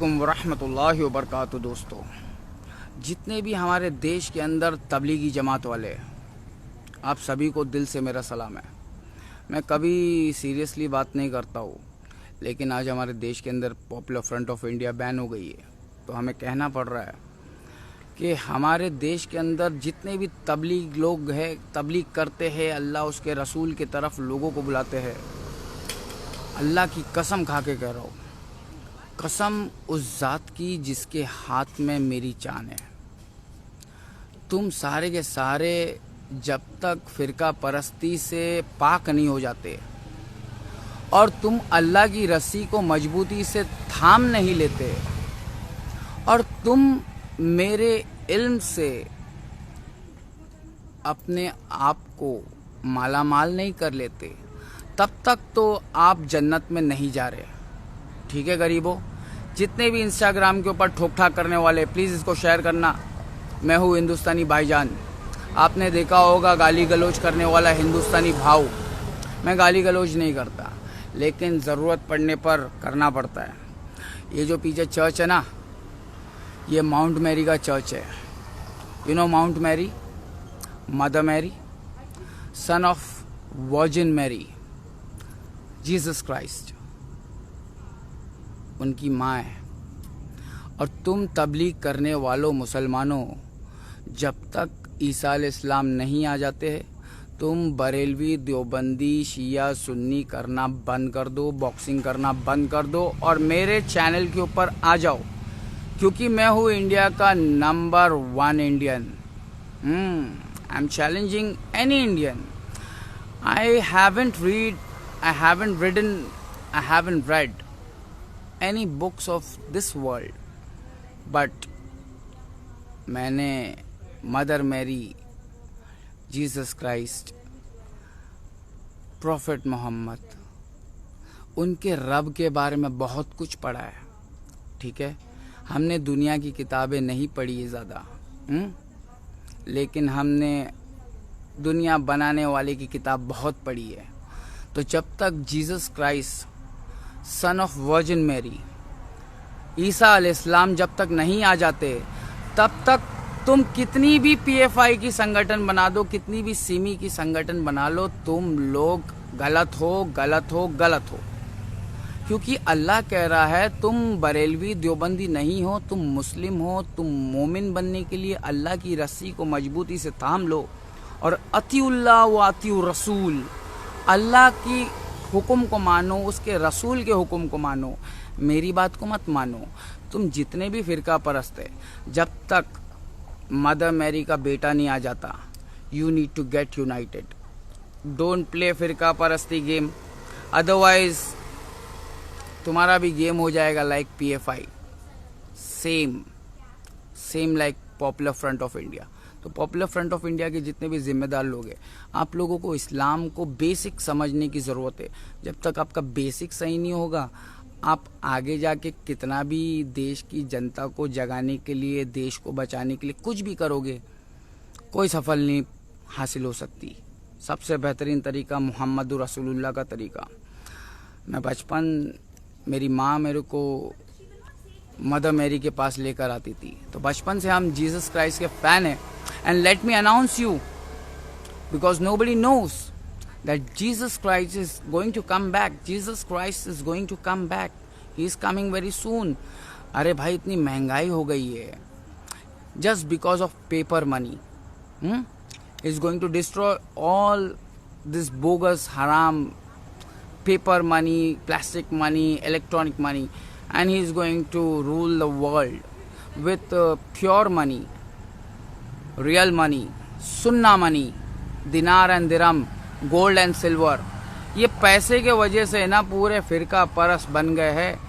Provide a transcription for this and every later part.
अस्सलामुअलैकुम वरहमतुल्लाहि वबरकातुहू। दोस्तों, जितने भी हमारे देश के अंदर तबलीगी जमात वाले, आप सभी को दिल से मेरा सलाम है। मैं कभी सीरियसली बात नहीं करता हूँ, लेकिन आज हमारे देश के अंदर popular Front of India ban हो गई है, तो हमें कहना पड़ रहा है कि हमारे देश के अंदर जितने भी तबलीग लोग हैं, तबलीग करते हैं, अल्लाह उसके रसूल की तरफ लोगों को बुलाते हैं। अल्लाह की कसम खा के कह रहा हूँ, कसम उस ज़ात की जिसके हाथ में मेरी जान है, तुम सारे के सारे जब तक फ़िरका परस्ती से पाक नहीं हो जाते और तुम अल्लाह की रस्सी को मजबूती से थाम नहीं लेते और तुम मेरे इल्म से अपने आप को मालामाल नहीं कर लेते, तब तक तो आप जन्नत में नहीं जा रहे। ठीक है गरीबों, जितने भी इंस्टाग्राम के ऊपर ठोक ठाक करने वाले, प्लीज़ इसको शेयर करना। मैं हूँ हिंदुस्तानी भाईजान। आपने देखा होगा गाली गलौज करने वाला हिंदुस्तानी भाव। मैं गाली गलौज नहीं करता, लेकिन ज़रूरत पड़ने पर करना पड़ता है। ये जो पीछे चर्च है ना, ये माउंट मैरी का चर्च है। You know Mount Mary, mother Mary, son of virgin Mary, Jesus Christ, उनकी माँ है। और तुम तबलीग करने वालों मुसलमानों, जब तक ईसा अलैहिस्सलाम नहीं आ जाते हैं, तुम बरेलवी, देवबंदी, शिया, सुन्नी करना बंद कर दो, बॉक्सिंग करना बंद कर दो और मेरे चैनल के ऊपर आ जाओ, क्योंकि मैं हूँ इंडिया का number 1 Indian. I am challenging any Indian. I haven't read any books of this world, but मैंने mother Mary, Jesus Christ, prophet Mohammad, उनके रब के बारे में बहुत कुछ पढ़ा है। ठीक है, हमने दुनिया की किताबें नहीं पढ़ी है ज़्यादा, लेकिन हमने दुनिया बनाने वाले की किताब बहुत पढ़ी है। तो जब तक Jesus Christ, son of virgin Mary, ईसा अलैहिस्सलाम जब तक नहीं आ जाते, तब तक तुम कितनी भी पीएफआई की संगठन बना दो, कितनी भी सिमी की संगठन बना लो, तुम लोग गलत हो, गलत हो, गलत हो। क्योंकि अल्लाह कह रहा है तुम बरेलवी, देवबंदी नहीं हो, तुम मुस्लिम हो। तुम मोमिन बनने के लिए अल्लाह की रस्सी को मजबूती से थाम लो और अतिउल्लाह व अतिउ रसूल, अल्लाह की हुक्म को मानो, उसके रसूल के हुक्म को मानो, मेरी बात को मत मानो। तुम जितने भी फ़िरका परस्त है, जब तक मदर मैरी का बेटा नहीं आ जाता, you need to get united. Don't play फ़िरका परस्ती गेम, अदरवाइज तुम्हारा भी गेम हो जाएगा like PFI, same like Popular Front of India. तो पॉपुलर फ्रंट ऑफ इंडिया के जितने भी जिम्मेदार लोग हैं, आप लोगों को इस्लाम को बेसिक समझने की ज़रूरत है। जब तक आपका बेसिक सही नहीं होगा, आप आगे जाके कितना भी देश की जनता को जगाने के लिए, देश को बचाने के लिए कुछ भी करोगे, कोई सफल नहीं हासिल हो सकती। सबसे बेहतरीन तरीका मुहम्मद रसूलुल्लाह का तरीका। मैं बचपन, मेरी माँ मेरे को मदर मैरी के पास लेकर आती थी, तो बचपन से हम जीसस क्राइस्ट के फ़ैन हैं। And let me announce you, because nobody knows that Jesus Christ is going to come back. Jesus Christ is going to come back. He is coming very soon. अरे भाई, इतनी महंगाई हो गई है, just because of paper money. He is going to destroy all this bogus, haram, paper money, plastic money, electronic money, and he is going to rule the world with pure money, real money, सुन्ना money, दिनार and dirham, gold and silver. ये पैसे के वजह से ना पूरे फ़िरका परस्त बन गए हैं।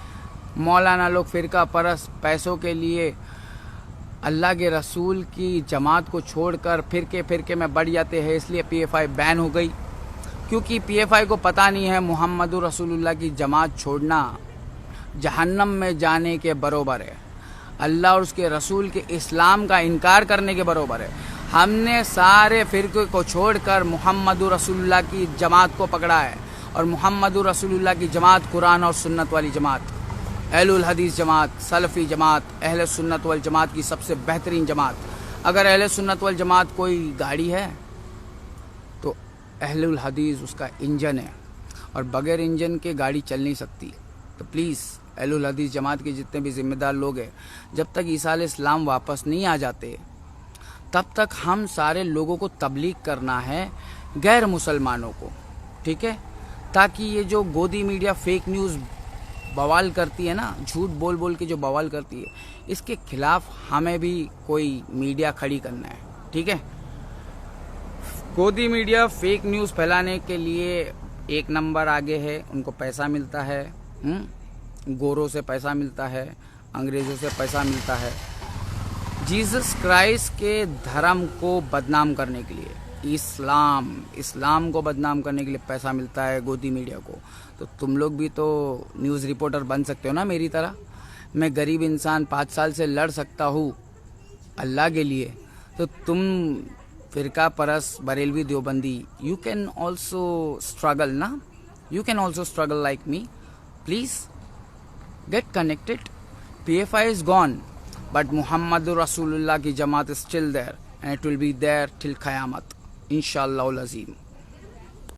मौलाना लोग फ़िरका परस्त, पैसों के लिए अल्लाह के रसूल की जमात को छोड़कर फ़िरके में बढ़ जाते हैं। इसलिए पीएफआई बैन हो गई, क्योंकि पीएफआई को पता नहीं है मुहम्मद रसूलुल्लाह की जमात छोड़ना जहन्नम में जाने के बराबर है, अल्लाह और उसके रसूल के इस्लाम का इनकार करने के बराबर है। हमने सारे फ़िरके को छोड़कर मुहम्मद रसूलुल्लाह की जमात को पकड़ा है, और मुहम्मद रसूलुल्लाह की जमात कुरान और सुन्नत वाली जमात। अहलुल हदीस जमात, सलफ़ी जमात, अहले सुन्नत वल जमात की सबसे बेहतरीन जमात। अगर अहले सुन्नत वल जमात कोई गाड़ी है तो अहलुल हदीस उसका इंजन है, और बगैर इंजन के गाड़ी चल नहीं सकती। तो प्लीज़ अहलुल हदीस जमात के जितने भी ज़िम्मेदार लोग हैं, जब तक ईसा अलैहिस्सलाम वापस नहीं आ जाते तब तक हम सारे लोगों को तबलीग करना है, गैर मुसलमानों को, ठीक है। ताकि ये जो गोदी मीडिया फेक न्यूज़ बवाल करती है ना, झूठ बोल बोल के जो बवाल करती है, इसके खिलाफ हमें भी कोई मीडिया खड़ी करना है, ठीक है। गोदी मीडिया फेक न्यूज़ फैलाने के लिए एक नंबर आगे है, उनको पैसा मिलता है, गोरों से पैसा मिलता है, अंग्रेज़ों से पैसा मिलता है। जीसस क्राइस्ट के धर्म को बदनाम करने के लिए, इस्लाम को बदनाम करने के लिए पैसा मिलता है गोदी मीडिया को। तो तुम लोग भी तो न्यूज़ रिपोर्टर बन सकते हो ना मेरी तरह। मैं गरीब इंसान 5 साल से लड़ सकता हूँ अल्लाह के लिए, तो तुम फ़िरका परस Barelvi Deobandi, you can also struggle ना, you can also struggle like me. Please get connected. PFI is gone, but Muhammadur Rasulullah ki Jamaat is still there, and it will be there till Qayamat. Inshallah Azim.